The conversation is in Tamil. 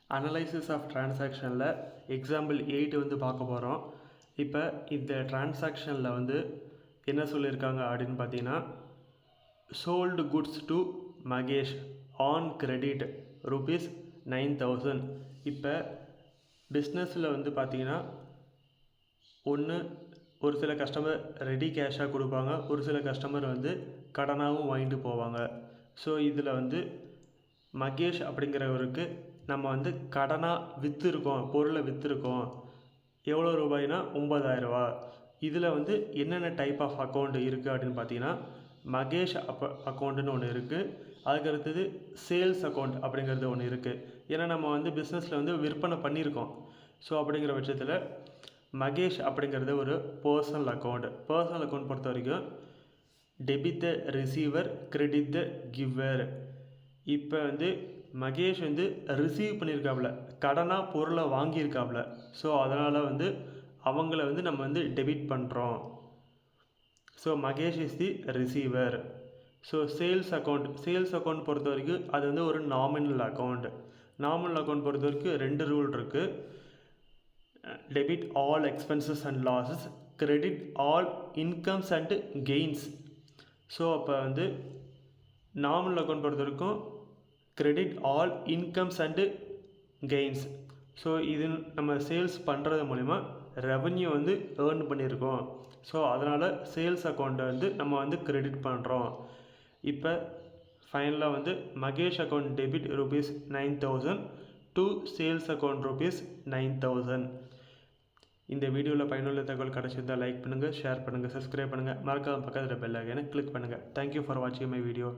அனலைசிஸ் ஆஃப் டிரான்சாக்ஷனில் எக்ஸாம்பிள் 8 வந்து பார்க்க போகிறோம். இப்போ இந்த டிரான்சாக்ஷனில் வந்து என்ன சொல்லியிருக்காங்க அப்படின்னு பார்த்தீங்கன்னா, sold goods to Mahesh on credit rupees 9,000. இப்போ பிஸ்னஸில் வந்து பார்த்தீங்கன்னா ஒரு சில கஸ்டமர் ரெடி கேஷாக கொடுப்பாங்க, ஒரு சில கஸ்டமர் வந்து கடனாகவும் வாங்கிட்டு போவாங்க. ஸோ இதில் வந்து மகேஷ் அப்படிங்கிறவருக்கு நம்ம வந்து கடனாக விற்றுருக்கோம், பொருளை விற்றுருக்கோம். எவ்வளோ ரூபாய்னா 9,000 ரூபா. இதில் வந்து என்னென்ன டைப் ஆஃப் அக்கௌண்ட் இருக்குது அப்படின்னு பார்த்தீங்கன்னா, மகேஷ் அக்கௌண்ட்டுன்னு ஒன்று இருக்குது. அதுக்கு அடுத்தது சேல்ஸ் அக்கௌண்ட் அப்படிங்கிறது ஒன்று இருக்குது. ஏன்னா நம்ம வந்து பிஸ்னஸில் வந்து விற்பனை பண்ணியிருக்கோம். ஸோ அப்படிங்கிற பட்சத்தில் மகேஷ் அப்படிங்கிறது ஒரு பர்சனல் அக்கௌண்ட். பர்சனல் அக்கௌண்ட் பொறுத்த வரைக்கும் debit the receiver, credit the giver. இப்போ வந்து மகேஷ் வந்து ரிசீவ் பண்ணியிருக்காப்புல, கடனாக பொருளை வாங்கியிருக்காப்புல. ஸோ அதனால் வந்து அவங்கள வந்து நம்ம வந்து டெபிட் பண்ணுறோம். So Mahesh is the receiver. So sales account பொறுத்த வரைக்கும் அது வந்து ஒரு நாமினல் அக்கௌண்ட். நாமினல் அக்கௌண்ட் பொறுத்த வரைக்கும் 2 ரூல் இருக்குது. Debit all expenses and losses, credit all incomes and gains. So அப்போ வந்து நாமினல் அக்கௌண்ட் பொறுத்த வரைக்கும் credit all incomes and gains. So இது நம்ம சேல்ஸ் பண்ணுறது மூலிமா ரெவன்யூ வந்து ஏர்ன் பண்ணியிருக்கோம். ஸோ அதனால் சேல்ஸ் அக்கௌண்ட்டை வந்து நம்ம வந்து கிரெடிட் பண்ணுறோம். இப்போ ஃபைனலாக வந்து Mahesh account debit rupees 9,000 to sales account rupees 9,000. இந்த வீடியோவில் பயனுள்ள தகவல் கிடச்சிருந்தால் லைக் பண்ணுங்கள், ஷேர் பண்ணுங்கள், சப்ஸ்கிரைப் பண்ணுங்கள், மறக்காம பக்கத்தில் பெல் ஐகானை கிளிக் பண்ணுங்கள். தேங்க்யூ ஃபார் வாட்சிங் மை வீடியோ.